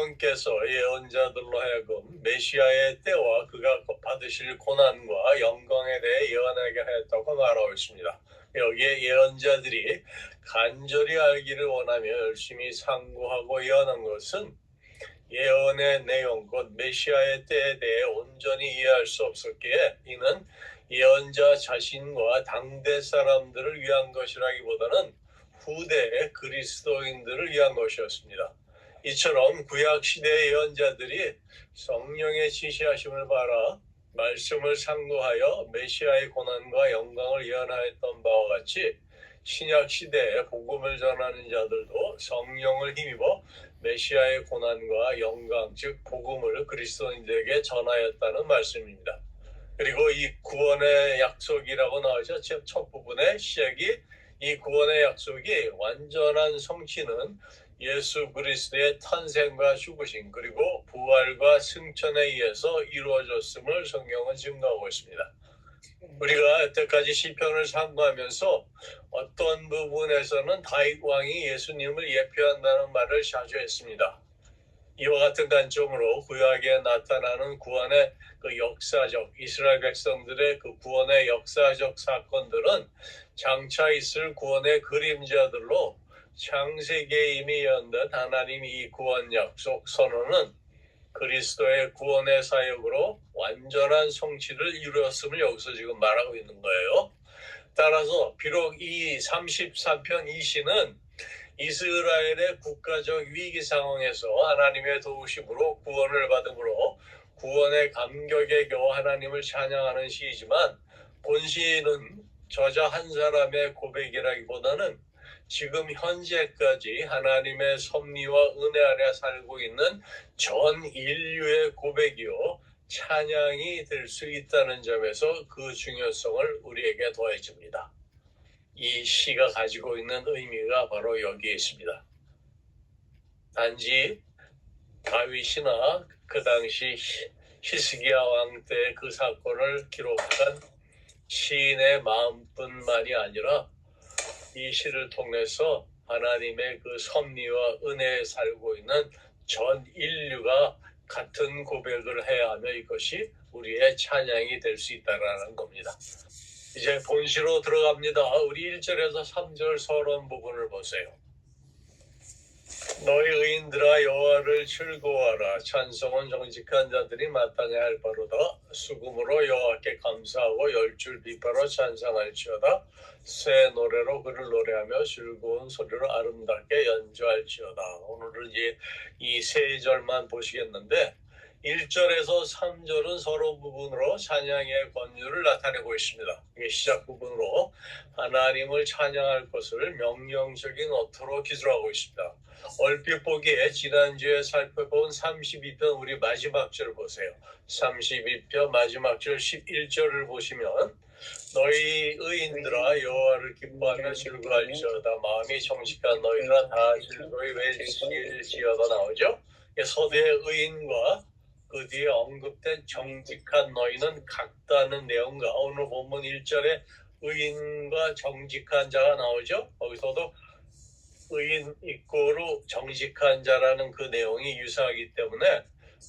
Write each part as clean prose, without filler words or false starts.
하나님께서 예언자들로 하여금 메시아의 때와 그가 받으실 고난과 영광에 대해 예언하게 하였다고 말하고 있습니다. 여기에 예언자들이 간절히 알기를 원하며 열심히 상고하고 예언한 것은 예언의 내용, 곧 메시아의 때에 대해 온전히 이해할 수 없었기에 이는 예언자 자신과 당대 사람들을 위한 것이라기보다는 후대의 그리스도인들을 위한 것이었습니다. 이처럼 구약시대의 예언자들이 성령의 지시하심을 받아 말씀을 상고하여 메시아의 고난과 영광을 예언하였던 바와 같이 신약시대에 복음을 전하는 자들도 성령을 힘입어 메시아의 고난과 영광, 즉 복음을 그리스도인들에게 전하였다는 말씀입니다. 그리고 이 구원의 약속이라고 나오죠. 첫 부분의 시작이 이 구원의 약속이 완전한 성취는 예수 그리스도의 탄생과 죽으심 그리고 부활과 승천에 의해서 이루어졌음을 성경은 증거하고 있습니다. 우리가 여태까지 시편을 상고하면서 어떤 부분에서는 다윗 왕이 예수님을 예표한다는 말을 자주 했습니다. 이와 같은 관점으로 구약에 나타나는 구원의 그 역사적 이스라엘 백성들의 그 구원의 역사적 사건들은 장차 있을 구원의 그림자들로 창세기에 이미 연단 하나님 이 구원 약속 선언은 그리스도의 구원의 사역으로 완전한 성취를 이루었음을 여기서 지금 말하고 있는 거예요. 따라서 비록 이 33편 이 시는 이스라엘의 국가적 위기 상황에서 하나님의 도우심으로 구원을 받음으로 구원의 감격에 겨워 하나님을 찬양하는 시이지만 본시는 저자 한 사람의 고백이라기보다는 지금 현재까지 하나님의 섭리와 은혜 아래 살고 있는 전 인류의 고백이요 찬양이 될 수 있다는 점에서 그 중요성을 우리에게 더해집니다. 이 시가 가지고 있는 의미가 바로 여기에 있습니다. 단지 다윗이나 그 당시 히스기야 왕 때 그 사건을 기록한 시인의 마음뿐만이 아니라 이 시를 통해서 하나님의 그 섭리와 은혜에 살고 있는 전 인류가 같은 고백을 해야 하며 이것이 우리의 찬양이 될 수 있다는 겁니다. 이제 본시로 들어갑니다. 우리 1절에서 3절 서론 부분을 보세요. 너희 의인들아 여호와를 즐거워하라. 찬송은 정직한 자들이 마땅히 할 바로다. 수금으로 여호와께 감사하고 열줄 비파로 찬송할지어다. 새 노래로 그를 노래하며 즐거운 소리로 아름답게 연주할지어다. 오늘은 이제 이 세 절만 보시겠는데 1절에서 3절은 서로 부분으로 찬양의 권유를 나타내고 있습니다. 시작 부분으로 하나님을 찬양할 것을 명령적인 어투로 기술하고 있습니다. 얼핏 보기에 지난주에 살펴본 32편 우리 마지막 절 보세요. 32편 마지막 절 11절을 보시면 너희 의인들아 여호와를 기뻐하며 즐거워할지어다. 마음이 정직한 너희가 다 즐거이 외칠지어다 나오죠. 서대의 의인과 그 뒤에 언급된 정직한 너희는 같다는 내용과 오늘 본문 1절에 의인과 정직한 자가 나오죠. 거기서도 의인 이꼬로 정직한 자라는 그 내용이 유사하기 때문에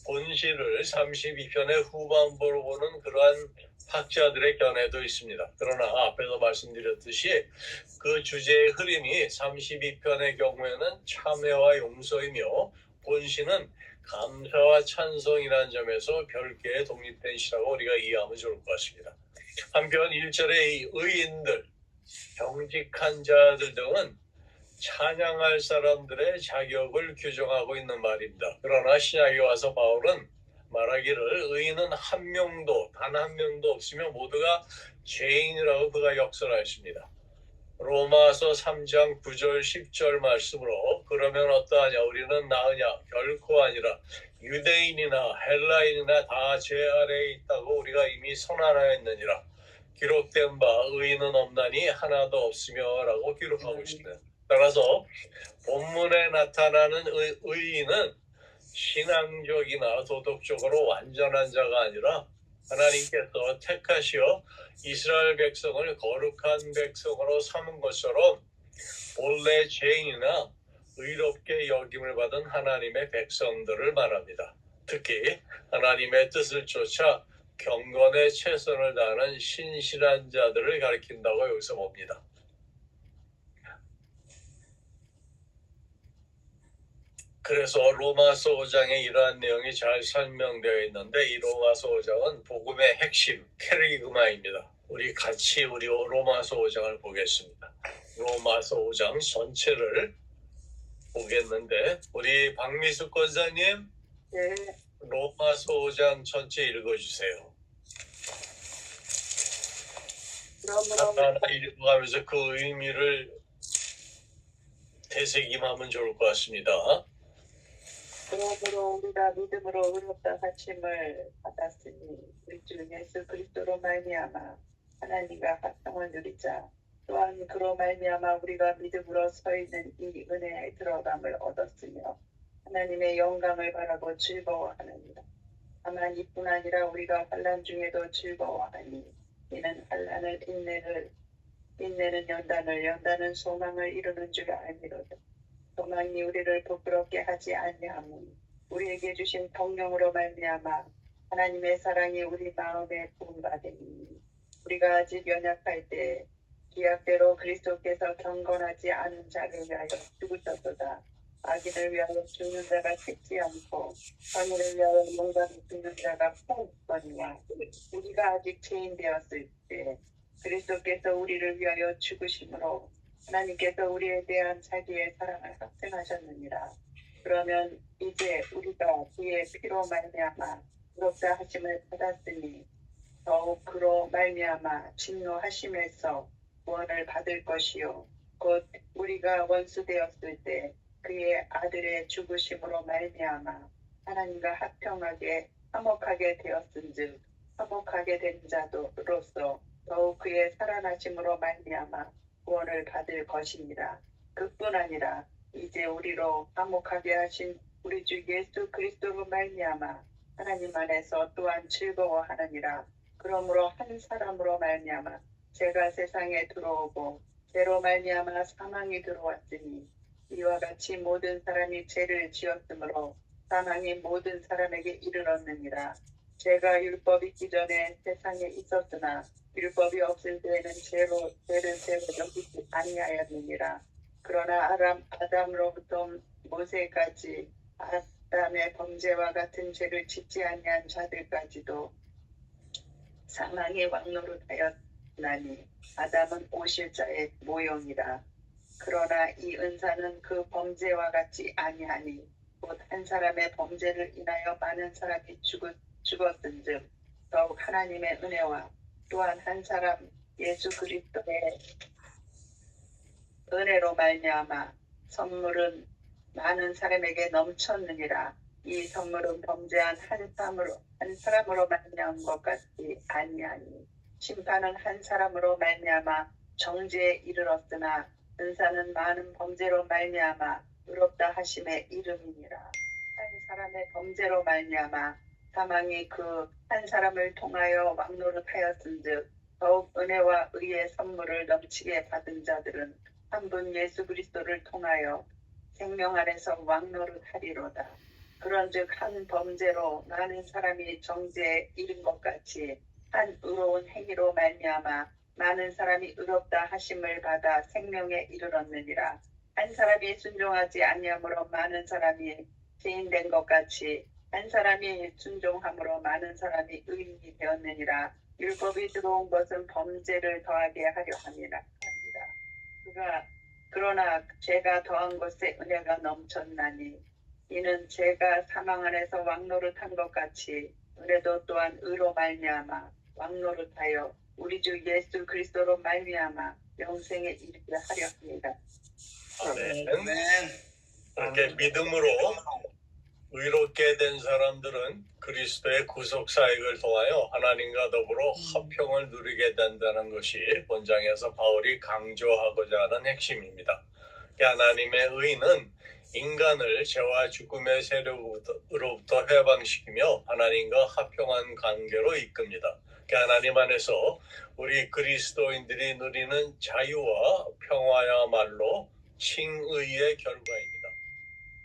본시를 32편의 후반부로 보는 그러한 학자들의 견해도 있습니다. 그러나 앞에서 말씀드렸듯이 그 주제의 흐름이 32편의 경우에는 참회와 용서이며 본시는 감사와 찬송이라는 점에서 별개의 독립된 시라고 우리가 이해하면 좋을 것 같습니다. 한편 1절의 의인들, 정직한 자들 등은 찬양할 사람들의 자격을 규정하고 있는 말입니다. 그러나 신약에 와서 바울은 말하기를 의인은 단 한 명도 없으며 모두가 죄인이라고 그가 역설하였습니다. 로마서 3장 9절 10절 말씀으로 그러면 어떠하냐 우리는 나으냐 결코 아니라 유대인이나 헬라인이나 다 죄 아래에 있다고 우리가 이미 선언하였느니라. 기록된 바 의인은 없나니 하나도 없으며 라고 기록하고 있습니다. 따라서 본문에 나타나는 의인은 신앙적이나 도덕적으로 완전한 자가 아니라 하나님께서 택하시어 이스라엘 백성을 거룩한 백성으로 삼은 것처럼 본래 죄인이나 의롭게 여김을 받은 하나님의 백성들을 말합니다. 특히 하나님의 뜻을 쫓아 경건에 최선을 다하는 신실한 자들을 가리킨다고 여기서 봅니다. 그래서 로마서 5장에 이러한 내용이 잘 설명되어 있는데 이 로마서 5장은 복음의 핵심 케르기그마입니다. 우리 같이 로마서 5장을 보겠습니다. 로마서 5장 전체를 보겠는데 우리 박미숙 권사님 네. 로마서 5장 전체 읽어주세요. 하나하나 읽어가면서 그 의미를 되새김하면 좋을 것 같습니다. 그러므로 우리가 믿음으로 의롭다 하심을 받았으니 우리 주 예수 그리스도로 말미암아 하나님과 화평을 누리자. 또한 그로 말미암아 우리가 믿음으로 서 있는 이 은혜에 들어감을 얻었으며 하나님의 영광을 바라고 즐거워하느니라. 다만 이뿐 아니라 우리가 환난 중에도 즐거워하니 이는 환난을 인내는 연단을 연단은 소망을 이루는 줄 알미로다. 소망이 우리를 부끄럽게 하지 아니하니 우리에게 주신 성령으로 말미암아 하나님의 사랑이 우리 마음에 부음받으니 우리가 아직 연약할 때 기약대로 그리스도께서 경건하지 않은 자를 위하여 죽으셨도다. 악인을 위하여 죽는 자가 책지 않고 선인을 위하여 용감히 죽는 자가 없거니와 우리가 아직 죄인되었을 때 그리스도께서 우리를 위하여 죽으심으로 하나님께서 우리에 대한 자기의 사랑을 확증하셨느니라. 그러면 이제 우리가 그의 피로 말미암아 의롭다 하심을 받았으니 더욱 그로 말미암아 진노하심에서 구원을 받을 것이요 곧 우리가 원수 되었을 때 그의 아들의 죽으심으로 말미암아 하나님과 화목하게 되었은즉 화목하게 된 자로서 더욱 그의 살아나심으로 말미암아 구원을 받을 것입니다. 그뿐 아니라 이제 우리로 화목하게 하신 우리 주 예수 그리스도로 말미암아 하나님 안에서 또한 즐거워하느니라. 그러므로 한 사람으로 말미암아 죄가 세상에 들어오고 죄로 말미암아 사망이 들어왔으니 이와 같이 모든 사람이 죄를 지었으므로 사망이 모든 사람에게 이르렀느니라. 죄가 율법이 있기 전에 세상에 있었으나 율법이 없을 때에는 죄를 죄로 여기지 아니하였느니라. 그러나 아담으로부터 모세까지 아담의 범죄와 같은 죄를 짓지 아니한 자들까지도 사망의 왕노릇하였나니 아담은 오실자의 모형이라. 그러나 이 은사는 그 범죄와 같지 아니하니 곧 한 사람의 범죄를 인하여 많은 사람이 죽었은즉 더욱 하나님의 은혜와 또한 한 사람 예수 그리스도의 은혜로 말미암아 선물은 많은 사람에게 넘쳤느니라. 이 선물은 범죄한 한 사람으로 말미암은 것 같지 아니하니 심판은 한 사람으로 말미암아 정죄에 이르렀으나 은사는 많은 범죄로 말미암아 의롭다 하심에 이름이니라. 한 사람의 범죄로 말미암아 사망이 그 한 사람을 통하여 왕노릇하였은즉 더욱 은혜와 의의 선물을 넘치게 받은 자들은 한 분 예수 그리스도를 통하여 생명 안에서 왕노릇하리로다. 그런즉 한 범죄로 많은 사람이 정죄에 이른 것 같이 한 의로운 행위로 말미암아 많은 사람이 의롭다 하심을 받아 생명에 이르렀느니라. 한 사람이 순종하지 아니함으로 많은 사람이 죄인된 것 같이 한 사람이 순종함으로 많은 사람이 의인이 되었느니라. 율법이 들어온 것은 범죄를 더하게 하려 함이라. 그러나 죄가 더한 것에 은혜가 넘쳤나니 이는 죄가 사망 안에서 왕노릇한 것 같이 은혜도 또한 의로 말미암아 왕노릇하여 우리 주 예수 그리스도로 말미암아 영생에 이르게 하려 합니다. 아멘. 이렇게 믿음으로 의롭게 된 사람들은 그리스도의 구속 사역을 통하여 하나님과 더불어 화평을 누리게 된다는 것이 본장에서 바울이 강조하고자 하는 핵심입니다. 하나님의 의는 인간을 죄와 죽음의 세력으로부터 해방시키며 하나님과 화평한 관계로 이끕니다. 하나님 안에서 우리 그리스도인들이 누리는 자유와 평화야말로 칭의의 결과입니다.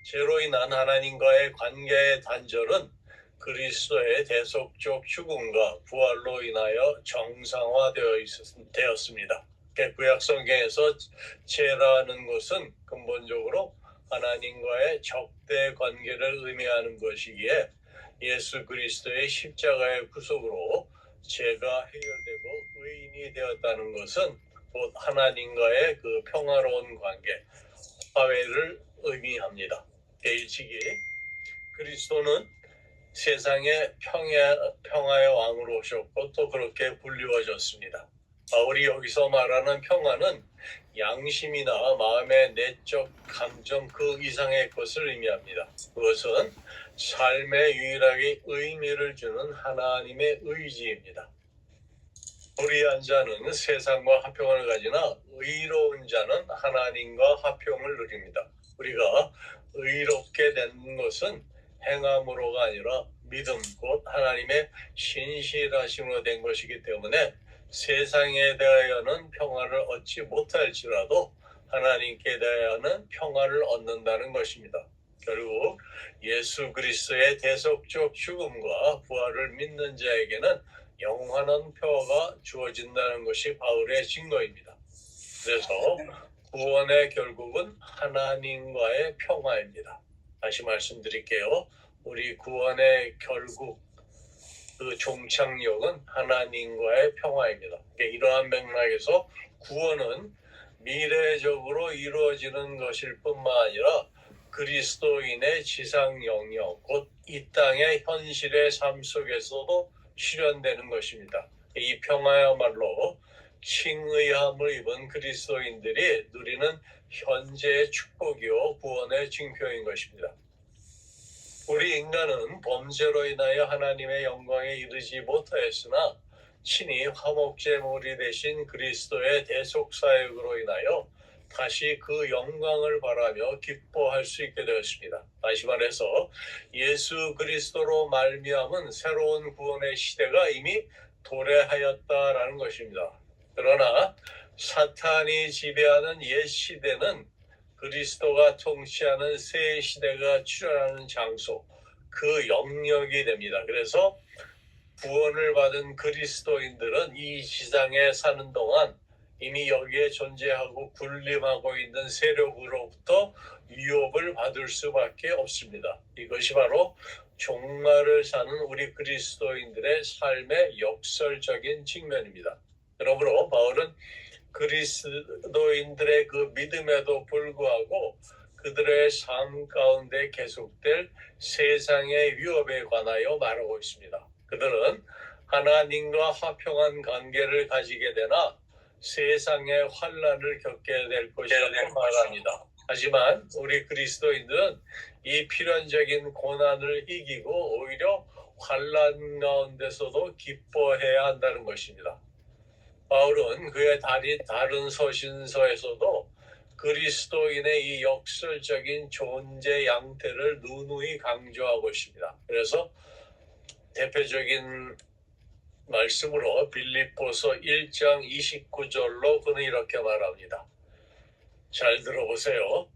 죄로 인한 하나님과의 관계의 단절은 그리스도의 대속적 죽음과 부활로 인하여 정상화되었습니다. 구약 성경에서 죄라는 것은 근본적으로 하나님과의 적대 관계를 의미하는 것이기에 예수 그리스도의 십자가의 구속으로 죄가 해결되고 의인이 되었다는 것은 곧 하나님과의 그 평화로운 관계, 화해를 의미합니다. 일찍이 그리스도는 세상의 평화의 왕으로 오셨고 또 그렇게 불리워졌습니다. 바울이 여기서 말하는 평화는 양심이나 마음의 내적 감정 그 이상의 것을 의미합니다. 그것은 삶에 유일하게 의미를 주는 하나님의 의지입니다. 불의한 자는 세상과 화평을 가지나 의로운 자는 하나님과 화평을 누립니다. 우리가 의롭게 된 것은 행함으로가 아니라 믿음 곧 하나님의 신실하심으로 된 것이기 때문에 세상에 대하여는 평화를 얻지 못할지라도 하나님께 대하여는 평화를 얻는다는 것입니다. 결국 예수 그리스도의 대속적 죽음과 부활을 믿는 자에게는 영원한 평화가 주어진다는 것이 바울의 증거입니다. 그래서 구원의 결국은 하나님과의 평화입니다. 다시 말씀드릴게요. 우리 구원의 결국 그 종착역은 하나님과의 평화입니다. 이러한 맥락에서 구원은 미래적으로 이루어지는 것일 뿐만 아니라 그리스도인의 지상 영역, 곧 이 땅의 현실의 삶 속에서도 실현되는 것입니다. 이 평화야말로 칭의함을 입은 그리스도인들이 누리는 현재의 축복이요 구원의 징표인 것입니다. 우리 인간은 범죄로 인하여 하나님의 영광에 이르지 못하였으나 친히 화목제물이 되신 그리스도의 대속사역으로 인하여 다시 그 영광을 바라며 기뻐할 수 있게 되었습니다. 다시 말해서 예수 그리스도로 말미암은 새로운 구원의 시대가 이미 도래하였다라는 것입니다. 그러나 사탄이 지배하는 옛 시대는 그리스도가 통치하는 새 시대가 출현하는 장소, 그 영역이 됩니다. 그래서 구원을 받은 그리스도인들은 이 지상에 사는 동안 이미 여기에 존재하고 군림하고 있는 세력으로부터 위협을 받을 수밖에 없습니다. 이것이 바로 종말을 사는 우리 그리스도인들의 삶의 역설적인 측면입니다. 그러므로 바울은 그리스도인들의 그 믿음에도 불구하고 그들의 삶 가운데 계속될 세상의 위협에 관하여 말하고 있습니다. 그들은 하나님과 화평한 관계를 가지게 되나 세상의 환난을 겪게 될 것이라고 말합니다. 하지만 우리 그리스도인들은 이 필연적인 고난을 이기고 오히려 환난 가운데서도 기뻐해야 한다는 것입니다. 바울은 그의 다른 서신서에서도 그리스도인의 이 역설적인 존재 양태를 누누이 강조하고 있습니다. 그래서 대표적인 말씀으로 빌립보서 1장 29절로 그는 이렇게 말합니다. 잘 들어보세요.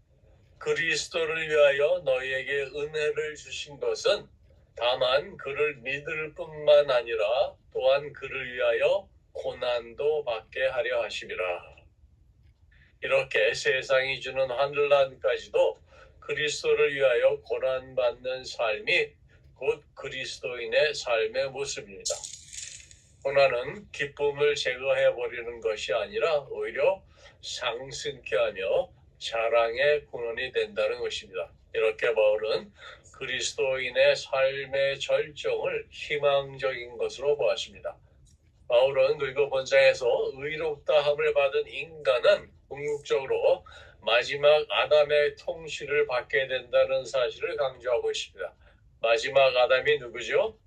그리스도를 위하여 너희에게 은혜를 주신 것은 다만 그를 믿을 뿐만 아니라 또한 그를 위하여 고난도 받게 하려 하심이라. 이렇게 세상이 주는 환난까지도 그리스도를 위하여 고난받는 삶이 곧 그리스도인의 삶의 모습입니다. 고난은 기쁨을 제거해버리는 것이 아니라 오히려 상승케 하며 자랑의 근원이 된다는 것입니다. 이렇게 바울은 그리스도인의 삶의 절정을 희망적인 것으로 보았습니다. 바울은 그리고 본장에서 의롭다 함을 받은 인간은 궁극적으로 마지막 아담의 통치를 받게 된다는 사실을 강조하고 있습니다. 마지막 아담이 누구죠?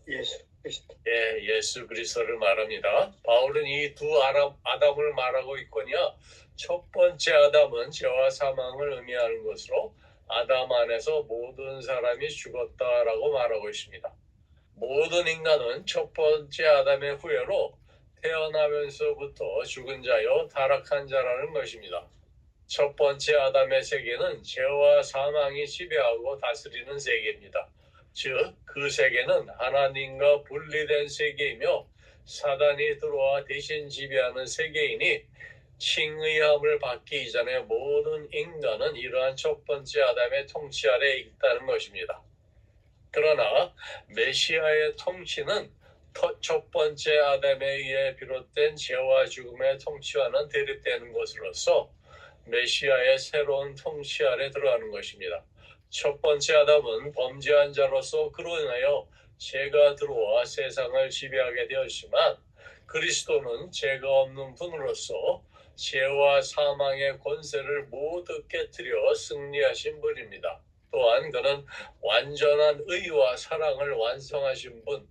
예수 그리스도. 예수 그리스도를 말합니다. 바울은 이 두 아담을 말하고 있거니와 첫 번째 아담은 죄와 사망을 의미하는 것으로 아담 안에서 모든 사람이 죽었다라고 말하고 있습니다. 모든 인간은 첫 번째 아담의 후예로 태어나면서부터 죽은 자요 타락한 자라는 것입니다. 첫 번째 아담의 세계는 죄와 사망이 지배하고 다스리는 세계입니다. 즉, 그 세계는 하나님과 분리된 세계이며 사단이 들어와 대신 지배하는 세계이니 칭의함을 받기 이전에 모든 인간은 이러한 첫 번째 아담의 통치 아래에 있다는 것입니다. 그러나 메시아의 통치는 첫 번째 아담에 의해 비롯된 죄와 죽음의 통치와는 대립되는 것으로서 메시아의 새로운 통치 아래 들어가는 것입니다. 첫 번째 아담은 범죄한 자로서 그로 인하여 죄가 들어와 세상을 지배하게 되었지만 그리스도는 죄가 없는 분으로서 죄와 사망의 권세를 모두 깨뜨려 승리하신 분입니다. 또한 그는 완전한 의와 사랑을 완성하신 분,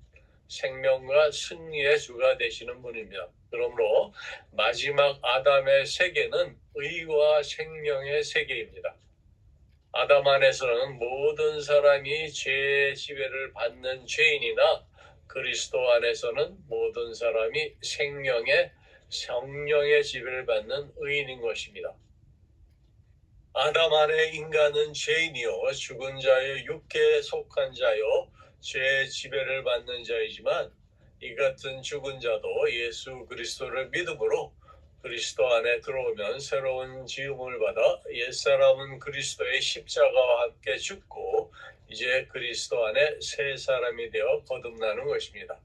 생명과 승리의 주가 되시는 분입니다. 그러므로 마지막 아담의 세계는 의와 생명의 세계입니다. 아담 안에서는 모든 사람이 죄의 지배를 받는 죄인이나 그리스도 안에서는 모든 사람이 생명의 성령의 지배를 받는 의인인 것입니다. 아담 안에 인간은 죄인이요 죽은 자의 육계에 속한 자요 죄의 지배를 받는 자이지만 이 같은 죽은 자도 예수 그리스도를 믿음으로 그리스도 안에 들어오면 새로운 지음을 받아 옛사람은 그리스도의 십자가와 함께 죽고 이제 그리스도 안에 새 사람이 되어 거듭나는 것입니다.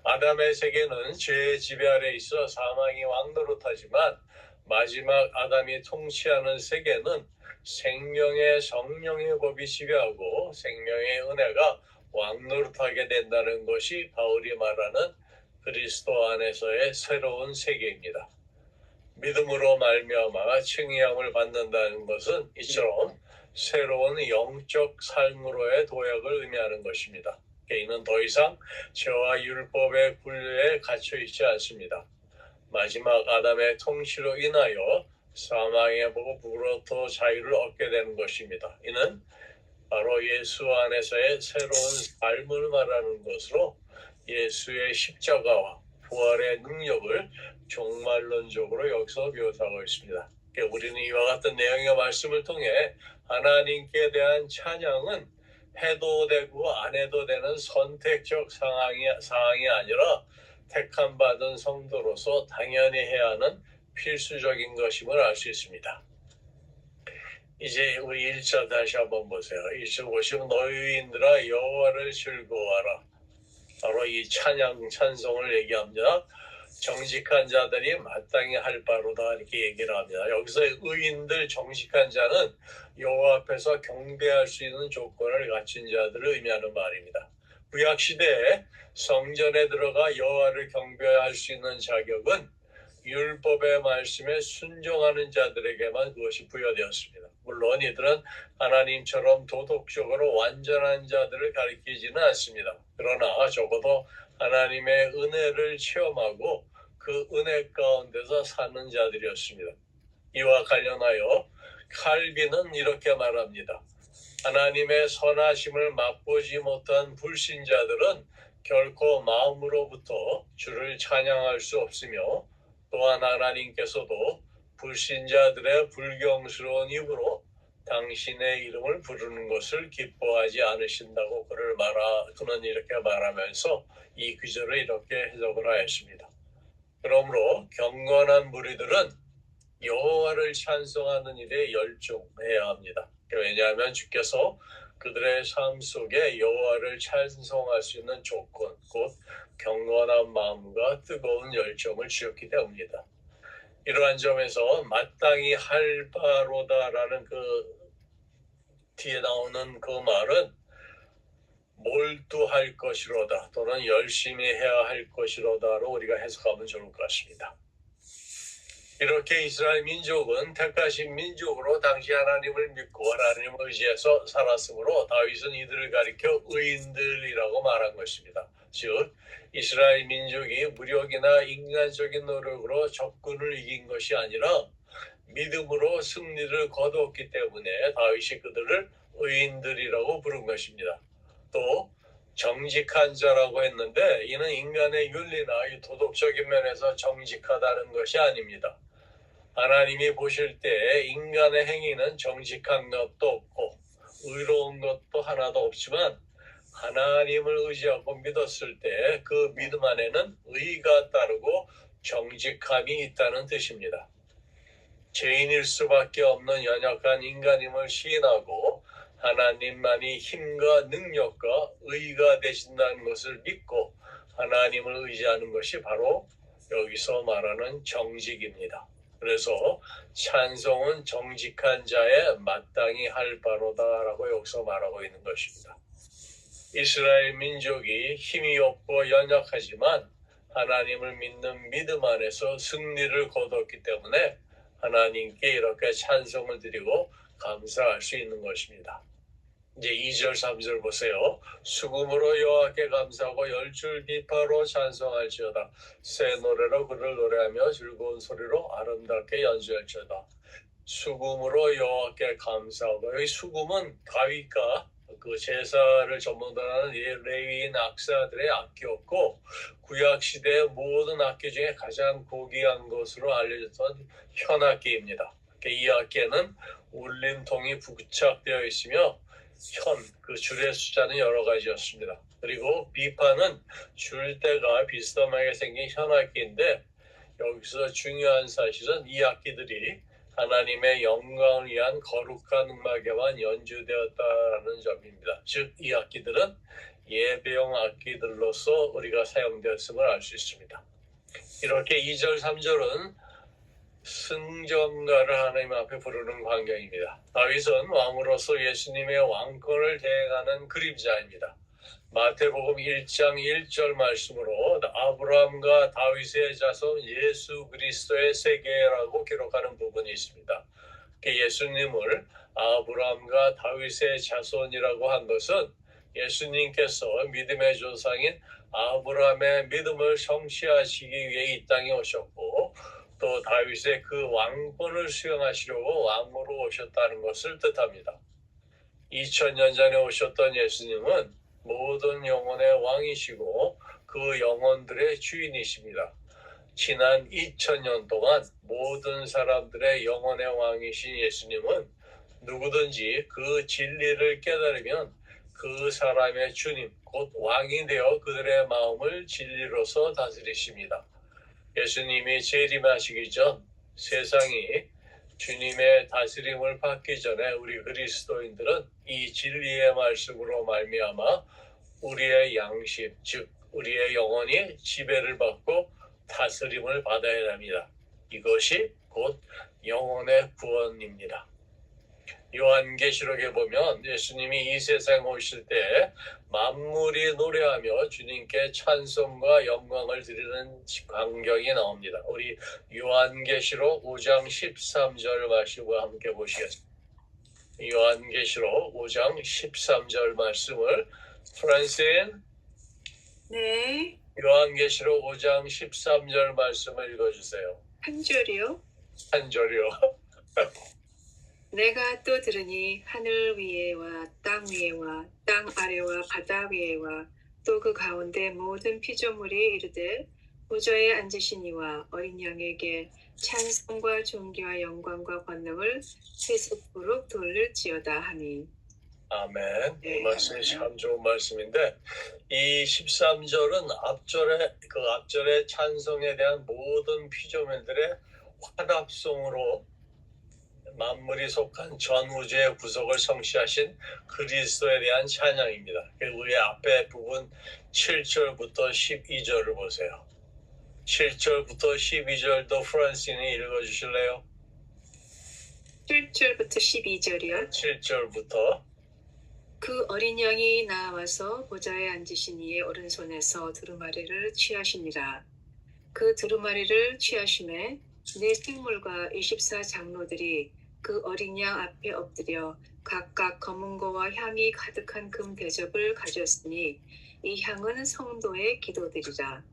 아담의 세계는 죄의 지배 아래 있어 사망이 왕노릇하지만 마지막 아담이 통치하는 세계는 생명의 성령의 법이 지배하고 생명의 은혜가 왕노릇하게 된다는 것이 바울이 말하는 그리스도 안에서의 새로운 세계입니다. 믿음으로 말미암아 칭의함을 받는다는 것은 이처럼 새로운 영적 삶으로의 도약을 의미하는 것입니다. 개인은 더 이상 죄와 율법의 굴레에 갇혀 있지 않습니다. 마지막 아담의 통치로 인하여 사망의 법으로부터 자유를 얻게 되는 것입니다. 이는 바로 예수 안에서의 새로운 삶을 말하는 것으로 예수의 십자가와 부활의 능력을 종말론적으로 여기서 묘사하고 있습니다. 우리는 이와 같은 내용의 말씀을 통해 하나님께 대한 찬양은 해도 되고 안 해도 되는 선택적 사항이 아니라 택함 받은 성도로서 당연히 해야 하는 필수적인 것임을 알 수 있습니다. 이제 우리 1절 다시 한번 보세요. 1절 보시면 너희인들아 여호와를 즐거워하라. 바로 이 찬송을 얘기합니다. 정직한 자들이 마땅히 할 바로다 이렇게 얘기를 합니다. 여기서 의인들 정직한 자는 여호와 앞에서 경배할 수 있는 조건을 갖춘 자들을 의미하는 말입니다. 구약 시대에 성전에 들어가 여호와를 경배할 수 있는 자격은 율법의 말씀에 순종하는 자들에게만 그것이 부여되었습니다. 물론 이들은 하나님처럼 도덕적으로 완전한 자들을 가리키지는 않습니다. 그러나 적어도 하나님의 은혜를 체험하고 그 은혜 가운데서 사는 자들이었습니다. 이와 관련하여 칼빈은 이렇게 말합니다. 하나님의 선하심을 맛보지 못한 불신자들은 결코 마음으로부터 주를 찬양할 수 없으며 또한 하나님께서도 불신자들의 불경스러운 입으로 당신의 이름을 부르는 것을 기뻐하지 않으신다고 그는 이렇게 말하면서 이 구절을 이렇게 해석을 하였습니다. 그러므로 경건한 무리들은 여호와를 찬송하는 일에 열중해야 합니다. 왜냐하면 주께서 그들의 삶 속에 여호와를 찬송할 수 있는 조건, 곧 경건한 마음과 뜨거운 열정을 주셨기 때문입니다. 이러한 점에서 마땅히 할 바로다라는 그 뒤에 나오는 그 말은 몰두할 것이로다 또는 열심히 해야 할 것이로다로 우리가 해석하면 좋을 것 같습니다. 이렇게 이스라엘 민족은 택하신 민족으로 당시 하나님을 믿고 하나님을 의지해서 살았으므로 다윗은 이들을 가리켜 의인들이라고 말한 것입니다. 즉 이스라엘 민족이 무력이나 인간적인 노력으로 적군을 이긴 것이 아니라 믿음으로 승리를 거두었기 때문에 다윗이 그들을 의인들이라고 부른 것입니다. 또 정직한 자라고 했는데 이는 인간의 윤리나 도덕적인 면에서 정직하다는 것이 아닙니다. 하나님이 보실 때 인간의 행위는 정직한 것도 없고 의로운 것도 하나도 없지만 하나님을 의지하고 믿었을 때 그 믿음 안에는 의가 따르고 정직함이 있다는 뜻입니다. 죄인일 수밖에 없는 연약한 인간임을 시인하고 하나님만이 힘과 능력과 의가 되신다는 것을 믿고 하나님을 의지하는 것이 바로 여기서 말하는 정직입니다. 그래서 찬송은 정직한 자의 마땅히 할 바로다라고 여기서 말하고 있는 것입니다. 이스라엘 민족이 힘이 없고 연약하지만 하나님을 믿는 믿음 안에서 승리를 거뒀기 때문에 하나님께 이렇게 찬송을 드리고 감사할 수 있는 것입니다. 이제 2절 3절 보세요. 수금으로 여호와께 감사하고 열줄 비파로 찬송할지어다. 새 노래로 그를 노래하며 즐거운 소리로 아름답게 연주할지어다. 수금으로 여호와께 감사하고, 여기 수금은 다윗과 그 제사를 전문하는 레위인 악사들의 악기였고 구약 시대의 모든 악기 중에 가장 고귀한 것으로 알려졌던 현악기입니다. 이 악기에는 울림통이 부착되어 있으며 그 줄의 숫자는 여러 가지였습니다. 그리고 비파는 줄대가 비스듬하게 생긴 현악기인데 여기서 중요한 사실은 이 악기들이 하나님의 영광을 위한 거룩한 음악에만 연주되었다는 점입니다. 즉 이 악기들은 예배용 악기들로서 우리가 사용되었음을 알 수 있습니다. 이렇게 2절 3절은 승전가를 하나님 앞에 부르는 광경입니다. 다윗은 왕으로서 예수님의 왕권을 대행하는 그림자입니다. 마태복음 1장 1절 말씀으로 아브라함과 다윗의 자손 예수 그리스도의 세계라고 기록하는 부분이 있습니다. 예수님을 아브라함과 다윗의 자손이라고 한 것은 예수님께서 믿음의 조상인 아브라함의 믿음을 성취하시기 위해 이 땅에 오셨고 또 다윗의 그 왕권을 수행하시려고 왕으로 오셨다는 것을 뜻합니다. 2000년 전에 오셨던 예수님은 모든 영혼의 왕이시고 그 영혼들의 주인이십니다. 지난 2000년 동안 모든 사람들의 영혼의 왕이신 예수님은 누구든지 그 진리를 깨달으면 그 사람의 주님, 곧 왕이 되어 그들의 마음을 진리로서 다스리십니다. 예수님이 재림하시기 전 세상이 주님의 다스림을 받기 전에 우리 그리스도인들은 이 진리의 말씀으로 말미암아 우리의 양심, 즉 우리의 영혼이 지배를 받고 다스림을 받아야 합니다. 이것이 곧 영혼의 구원입니다. 요한계시록에 보면 예수님이 이 세상에 오실 때 만물이 노래하며 주님께 찬송과 영광을 드리는 광경이 나옵니다. 우리 요한계시록 5장 13절 말씀을 함께 보시겠습니다. 요한계시록 5장 13절 말씀을 프란스인 네, 요한계시록 5장 13절 말씀을 읽어주세요. 한 절이요. 한 절이요. 내가 또 들으니 하늘 위에와 땅 위에와 땅 아래와 바다 위에와 또 그 가운데 모든 피조물이 이르되 보좌에 앉으신 이와 어린 양에게 찬송과 존귀와 영광과 권능을 세세토록 돌릴지어다 하니. 아멘. 이 네, 말씀이 아멘. 참 좋은 말씀인데 이 13절은 앞절의 찬송에 대한 모든 피조물들의 화답송으로 만물이 속한 전 우주의 구속을 성취하신 그리스도에 대한 찬양입니다. 우리 앞에 부분 7절부터 12절을 보세요. 7절부터 12절도 프란스인이 읽어주실래요? 7절부터 12절이요. 7절부터 그 어린 양이 나와서 보좌에 앉으신 이의 오른손에서 두루마리를 취하시니라. 그 두루마리를 취하심에 네 생물과 24장로들이 그 어린 양 앞에 엎드려 각각 검은고와 향이 가득한 금 대접을 가졌으니 이 향은 성도의 기도들이라.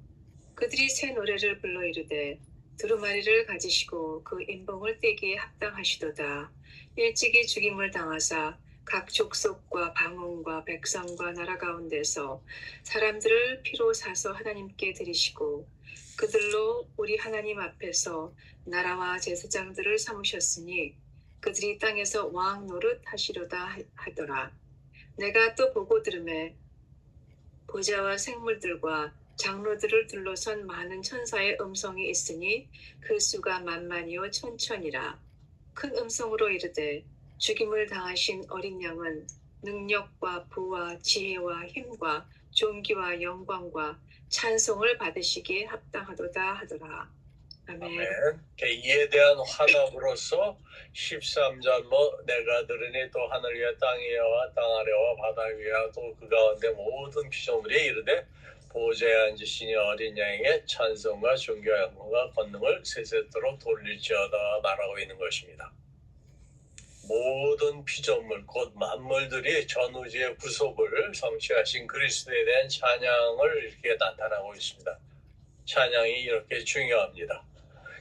그들이 새 노래를 불러 이르되 두루마리를 가지시고 그 인봉을 떼기에 합당하시도다. 일찍이 죽임을 당하사 각 족속과 방언과 백성과 나라 가운데서 사람들을 피로 사서 하나님께 드리시고 그들로 우리 하나님 앞에서 나라와 제사장들을 삼으셨으니 그들이 땅에서 왕 노릇 하시려다 하더라. 내가 또 보고 들음에 보좌와 생물들과 장로들을 둘러선 많은 천사의 음성이 있으니 그 수가 만만이요 천천이라. 큰 음성으로 이르되 죽임을 당하신 어린 양은 능력과 부와 지혜와 힘과 존귀와 영광과 찬송을 받으시기에 합당하도다 하더라. 아멘. 이에 대한 화답으로서 13절 내가 들으니 또 하늘 위에 땅 위에와 땅 아래와 바다 위와 또 그 가운데 모든 피조물이 이르되 보좌에 앉으시니 어린 양에게 찬송과 존귀와 영광과 권능을 세세토록 돌릴지어다 말하고 있는 것입니다. 모든 피조물 곧 만물들이 전우주의 구속을 성취하신 그리스도에 대한 찬양을 이렇게 나타나고 있습니다. 찬양이 이렇게 중요합니다.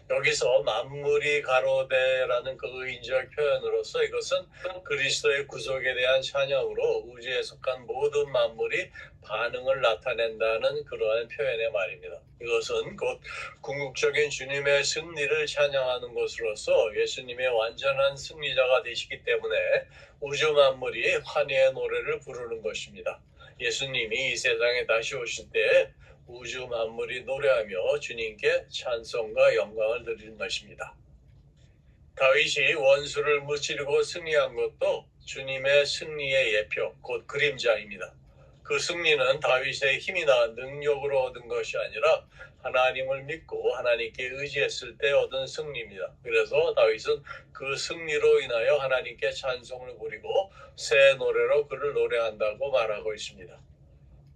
여기서 만물이 가로되라는 그 의인적 표현으로서 이것은 그리스도의 구속에 대한 찬양으로 우주에 속한 모든 만물이 반응을 나타낸다는 그러한 표현의 말입니다. 이것은 곧 궁극적인 주님의 승리를 찬양하는 것으로서 예수님의 완전한 승리자가 되시기 때문에 우주 만물이 환희의 노래를 부르는 것입니다. 예수님이 이 세상에 다시 오실 때 우주 만물이 노래하며 주님께 찬송과 영광을 드리는 것입니다. 다윗이 원수를 무찌르고 승리한 것도 주님의 승리의 예표, 곧 그림자입니다. 그 승리는 다윗의 힘이나 능력으로 얻은 것이 아니라 하나님을 믿고 하나님께 의지했을 때 얻은 승리입니다. 그래서 다윗은 그 승리로 인하여 하나님께 찬송을 부리고 새 노래로 그를 노래한다고 말하고 있습니다.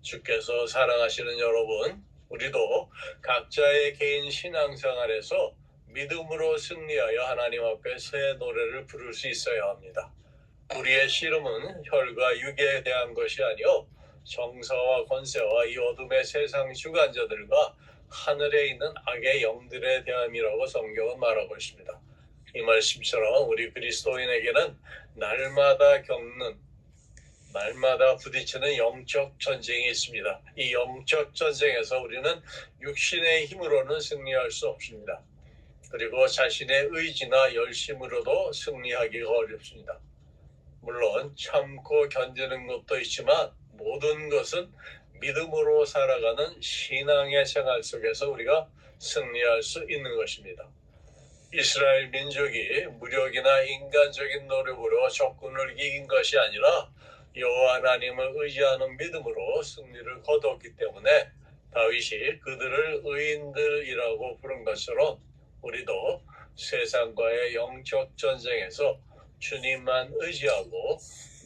주께서 사랑하시는 여러분, 우리도 각자의 개인 신앙생활에서 믿음으로 승리하여 하나님 앞에 새 노래를 부를 수 있어야 합니다. 우리의 씨름은 혈과 육에 대한 것이 아니요 정사와 권세와 이 어둠의 세상 주관자들과 하늘에 있는 악의 영들에 대함이라고 성경은 말하고 있습니다. 이 말씀처럼 우리 그리스도인에게는 날마다 부딪히는 영적 전쟁이 있습니다. 이 영적 전쟁에서 우리는 육신의 힘으로는 승리할 수 없습니다. 그리고 자신의 의지나 열심으로도 승리하기가 어렵습니다. 물론 참고 견디는 것도 있지만 모든 것은 믿음으로 살아가는 신앙의 생활 속에서 우리가 승리할 수 있는 것입니다. 이스라엘 민족이 무력이나 인간적인 노력으로 적군을 이긴 것이 아니라 여호와 하나님을 의지하는 믿음으로 승리를 거두었기 때문에 다윗이 그들을 의인들이라고 부른 것처럼 우리도 세상과의 영적 전쟁에서 주님만 의지하고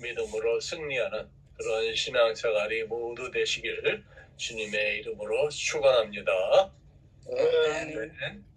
믿음으로 승리하는 그런 신앙생활이 모두 되시길 주님의 이름으로 축원합니다. 아멘. 아멘.